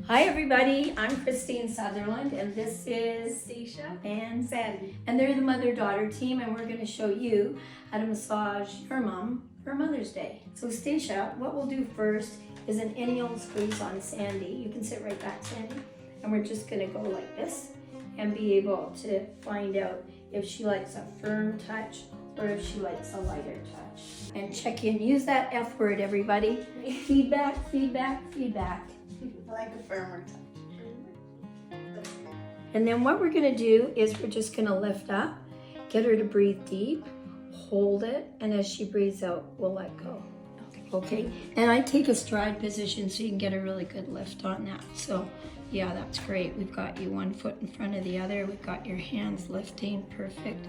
Hi everybody, I'm Christine Sutherland and this is Staysha and Sandy. And they're the mother-daughter team and we're going to show you how to massage your mom for Mother's Day. So Staysha, what we'll do first is an inhale squeeze on Sandy. You can sit right back, Sandy. And we're just going to go like this and be able to find out if she likes a firm touch or if she likes a lighter touch. And check in, use that F word everybody. Feedback, feedback, feedback. I like a firmer touch. And then what we're gonna do is we're just gonna lift up, get her to breathe deep, hold it, and as she breathes out, we'll let go. Okay, and I take a stride position so you can get a really good lift on that. So yeah, that's great. We've got you one foot in front of the other. We've got your hands lifting, perfect.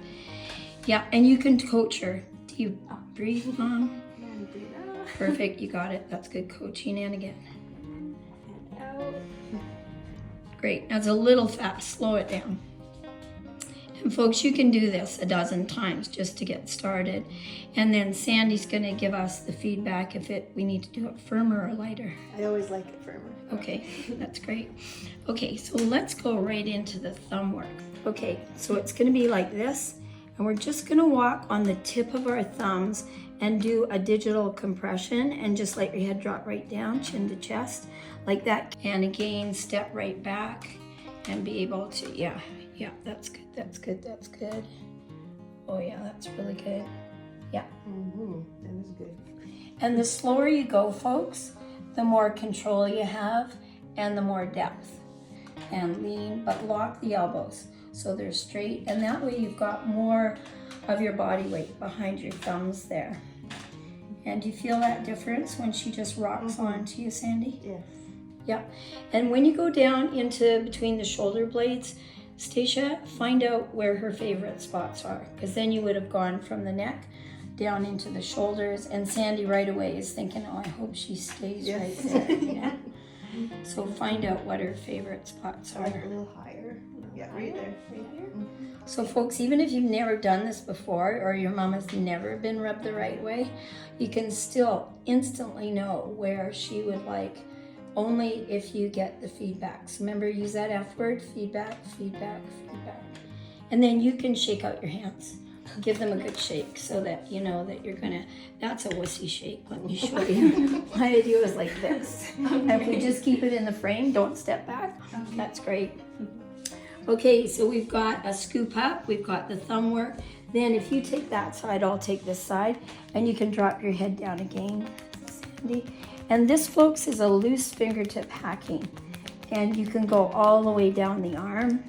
Yeah, and you can coach her. Do you breathe, Mom? Perfect, you got it. That's good coaching, and again. Great, that's a little fast, slow it down. And folks, you can do this a dozen times just to get started. And then Sandy's gonna give us the feedback if we need to do it firmer or lighter. I always like it firmer. Okay, that's great. Okay, so let's go right into the thumb work. Okay, so it's gonna be like this, and we're just gonna walk on the tip of our thumbs and do a digital compression and just let your head drop right down, chin to chest, like that. And again, step right back and be able to, yeah, that's good, that's good, that's good. Oh yeah, that's really good. Yeah. That was good. And the slower you go, folks, the more control you have and the more depth. And lean, but lock the elbows so they're straight. And that way you've got more of your body weight behind your thumbs there. And do you feel that difference when she just rocks onto you, Sandy? Yes. Yep. And when you go down into between the shoulder blades, Staysha, find out where her favorite spots are, because then you would have gone from the neck down into the shoulders, and Sandy right away is thinking, oh, I hope she stays right there. Yeah. So find out what her favorite spots I are. like a little higher. Yeah, right there. Right here. So folks, even if you've never done this before or your mom has never been rubbed the right way, you can still instantly know where she would like, only if you get the feedback. So remember, use that F word, feedback, feedback, feedback. And then you can shake out your hands. Give them a good shake so that you know that you're gonna, that's a wussy shake, let me show you. My idea was like this. And if we just keep it in the frame, don't step back, that's great. Okay, so we've got a scoop up, we've got the thumb work. Then if you take that side, I'll take this side, and you can drop your head down again, Sandy. And this, folks, is a loose fingertip hacking. And you can go all the way down the arm,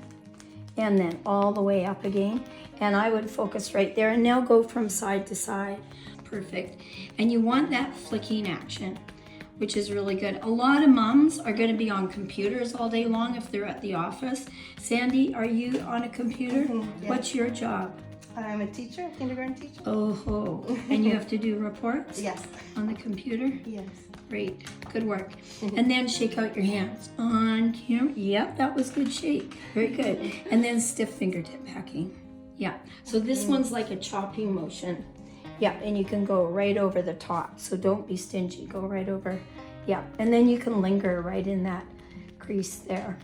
and then all the way up again. And I would focus right there, and now go from side to side. Perfect. And you want that flicking action, which is really good. A lot of moms are gonna be on computers all day long if they're at the office. Sandy, are you on a computer? Yeah. What's your job? I'm a teacher, a kindergarten teacher. Oh, and you have to do reports? Yes. On the computer? Yes. Great, good work. And then shake out your hands on camera. Yep, that was good shake, very good. And then stiff fingertip hacking. Yeah, so this one's like a chopping motion. Yeah, and you can go right over the top, so don't be stingy, go right over. Yeah, and then you can linger right in that crease there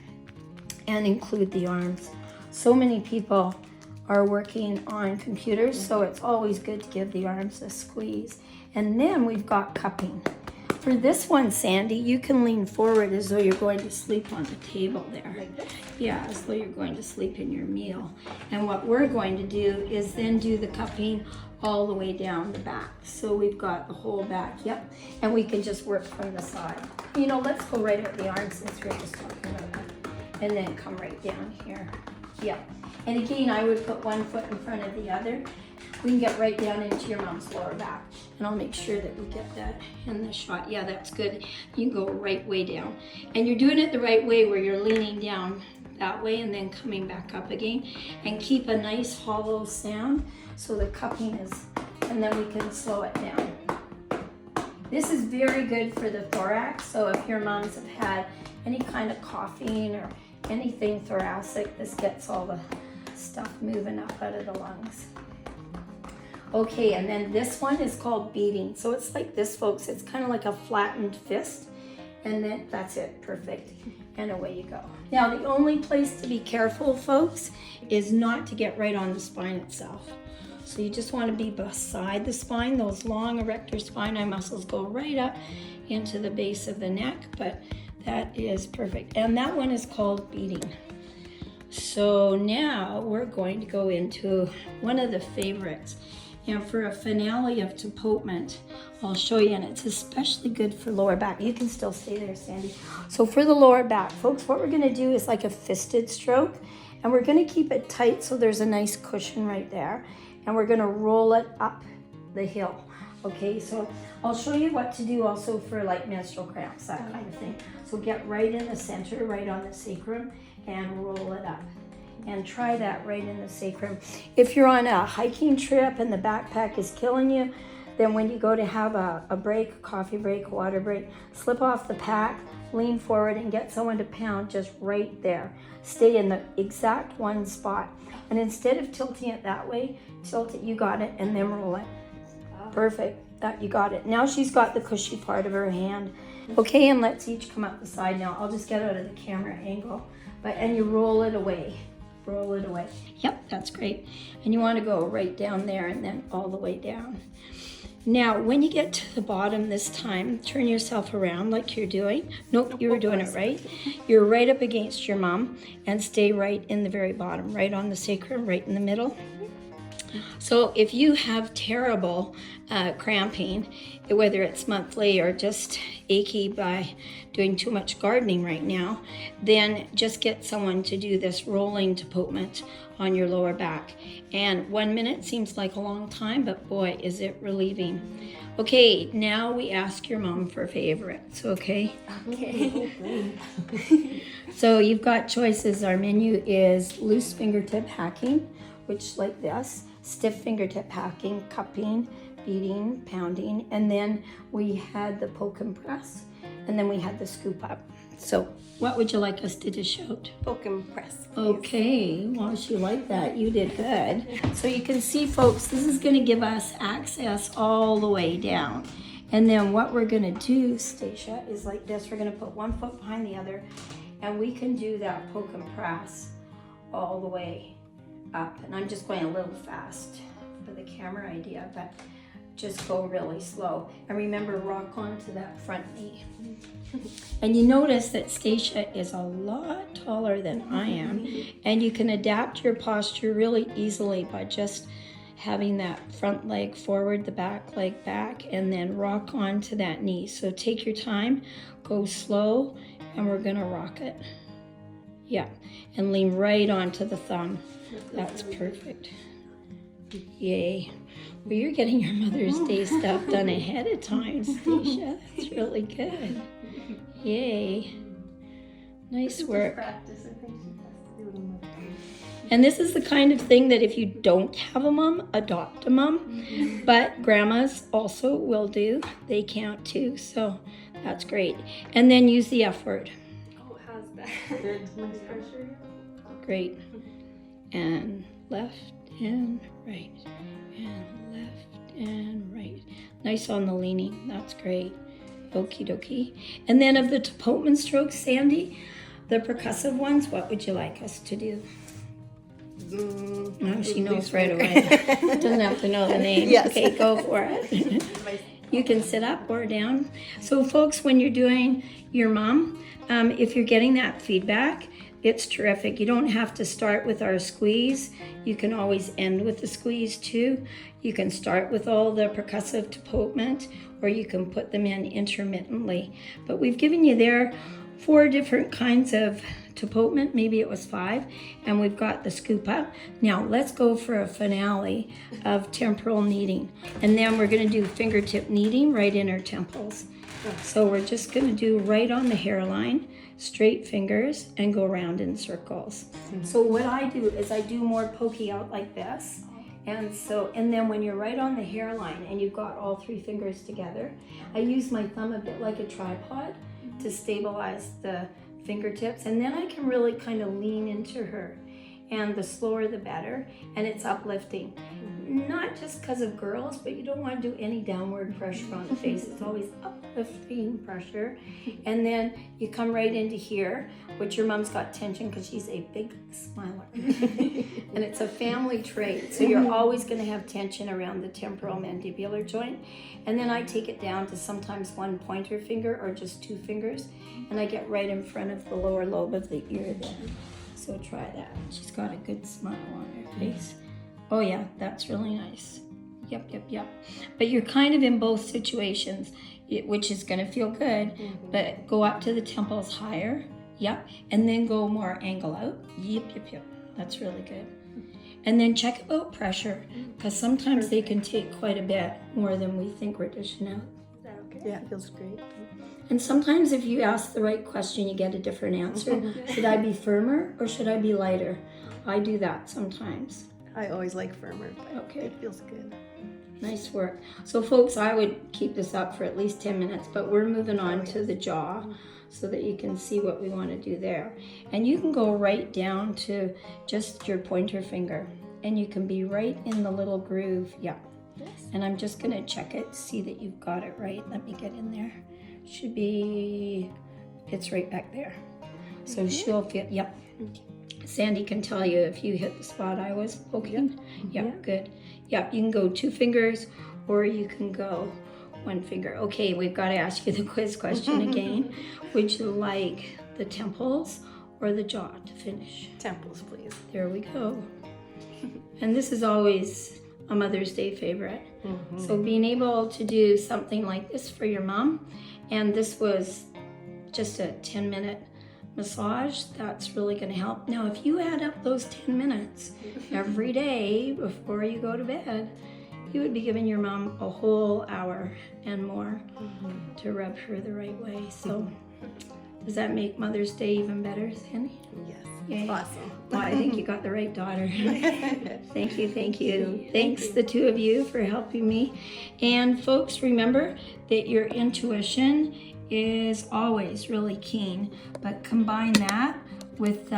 and include the arms. So many people are working on computers, so it's always good to give the arms a squeeze. And then we've got cupping. For this one, Sandy, you can lean forward as though you're going to sleep on the table there. Like this? Yeah, as though you're going to sleep in your meal. And what we're going to do is then do the cupping all the way down the back. So we've got the whole back, yep. And we can just work from the side. You know, let's go right at the arms since we're just talking about that. And then come right down here. Yep. And again, I would put one foot in front of the other. We can get right down into your mom's lower back. And I'll make sure that we get that in the shot. Yeah, that's good. You can go right way down. And you're doing it the right way where you're leaning down that way and then coming back up again. And keep a nice hollow sound so the cupping is, and then we can slow it down. This is very good for the thorax. So if your moms have had any kind of coughing or anything thoracic, this gets all the stuff moving up out of the lungs. Okay, and then this one is called beating. So it's like this, folks. It's kind of like a flattened fist. And then that's it, perfect. And away you go. Now the only place to be careful, folks, is not to get right on the spine itself. So you just want to be beside the spine. Those long erector spinae muscles go right up into the base of the neck, but that is perfect. And that one is called beating. So now we're going to go into one of the favorites. And for a finale of deportment, I'll show you, and it's especially good for lower back. You can still stay there, Sandy. So for the lower back, folks, what we're gonna do is like a fisted stroke, and we're gonna keep it tight so there's a nice cushion right there, and we're gonna roll it up the hill. Okay, so I'll show you what to do also for like menstrual cramps, that kind of thing. So get right in the center, right on the sacrum, and roll it up. And try that right in the sacrum. If you're on a hiking trip and the backpack is killing you, then when you go to have a break, a coffee break, water break, slip off the pack, lean forward and get someone to pound just right there. Stay in the exact one spot. And instead of tilting it that way, tilt it, you got it, and then roll it. Perfect, that you got it. Now she's got the cushy part of her hand. Okay, and let's each come up the side now. I'll just get out of the camera angle. And you roll it away. Roll it away. Yep, that's great. And you want to go right down there and then all the way down. Now, when you get to the bottom this time, turn yourself around like you're doing. Nope, you were doing it right. You're right up against your mom and stay right in the very bottom, right on the sacrum, right in the middle. So if you have terrible cramping, whether it's monthly or just achy by doing too much gardening right now, then just get someone to do this rolling deportment on your lower back. And 1 minute seems like a long time, but boy, is it relieving. Okay, now we ask your mom for favorites, okay? Okay. So you've got choices. Our menu is loose fingertip hacking, which like this, stiff fingertip hacking, cupping, beating, pounding, and then we had the poke and press, and then we had the scoop up. So what would you like us to dish out? Poke and press, please. Okay, well, she liked that. You did good. So you can see, folks, this is gonna give us access all the way down. And then what we're gonna do, Staysha, is like this. We're gonna put one foot behind the other, and we can do that poke and press all the way up. And I'm just going a little fast for the camera idea, but just go really slow. And remember, rock onto that front knee. And you notice that Staysha is a lot taller than I am, and you can adapt your posture really easily by just having that front leg forward, the back leg back, and then rock onto that knee. So take your time, go slow, and we're gonna rock it. Yeah, and lean right onto the thumb. That's perfect. Yay. Well, you're getting your Mother's Day stuff done ahead of time, Staysha. That's really good. Yay. Nice work. Practice. I think she has to do it in my face. And this is the kind of thing that if you don't have a mom, adopt a mom. But grandmas also will do. They count too, so that's great. And then use the F word. Oh, how's that? Good. Much pressure? Great. And left and right. And left and right. Nice on the leaning. That's great. Okie dokie. And then of the deportment strokes, Sandy, the percussive ones, what would you like us to do? Oh, she knows right away. Doesn't have to know the name. Yes. Okay, go for it. You can sit up or down. So folks, when you're doing your mom, if you're getting that feedback, it's terrific. You don't have to start with our squeeze. You can always end with the squeeze too. You can start with all the percussive deportment, or you can put them in intermittently. But we've given you there 4 different kinds of deportment, maybe it was 5, and we've got the scoop up. Now let's go for a finale of temporal kneading, and then we're going to do fingertip kneading right in our temples. So we're just going to do right on the hairline, straight fingers, and go around in circles. So what I do is I do more pokey out like this. And then when you're right on the hairline and you've got all 3 fingers together, I use my thumb a bit like a tripod to stabilize the fingertips, and then I can really kind of lean into her, and the slower the better, and it's uplifting. not just because of girls, but you don't want to do any downward pressure on the face. It's always uplifting pressure. And then you come right into here, which your mom's got tension because she's a big smiler. And it's a family trait. So you're always going to have tension around the temporal mandibular joint. And then I take it down to sometimes one pointer finger or just 2 fingers. And I get right in front of the lower lobe of the ear there. So try that. She's got a good smile on her face. Oh yeah, that's really nice. Yep. But you're kind of in both situations, which is going to feel good, but go up to the temples higher. Yep. And then go more angle out. Yep. That's really good. And then check about pressure, because sometimes they can take quite a bit more than we think we're dishing out. Is that okay? Yeah, it feels great. And sometimes if you ask the right question, you get a different answer. Should I be firmer or should I be lighter? I do that sometimes. I always like firmer, but Okay. it feels good. Nice work. So folks, I would keep this up for at least 10 minutes, but we're moving on to the jaw so that you can see what we want to do there. And you can go right down to just your pointer finger, and you can be right in the little groove. Yeah. And I'm just going to check it, see that you've got it right. Let me get in there. Should be, it's right back there. So she'll fit, yep. Sandy can tell you if you hit the spot I was poking. Yep, good. Yep, you can go 2 fingers or you can go 1 finger. Okay, we've got to ask you the quiz question again. Would you like the temples or the jaw to finish? Temples, please. There we go. And this is always a Mother's Day favorite. So being able to do something like this for your mom, and this was just a 10-minute massage, that's really going to help. Now, if you add up those 10 minutes every day before you go to bed, you would be giving your mom a whole hour and more to rub her the right way. So does that make Mother's Day even better, Sandy? Yes. Yay. Awesome. Well, I think you got the right daughter. Thank you. Thanks, the 2 of you, for helping me. And folks, remember that your intuition is always really keen, but combine that with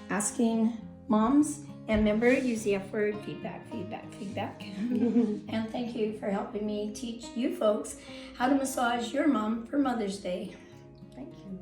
asking moms, and remember, use the F word, feedback. And thank you for helping me teach you folks how to massage your mom for Mother's Day. Thank you.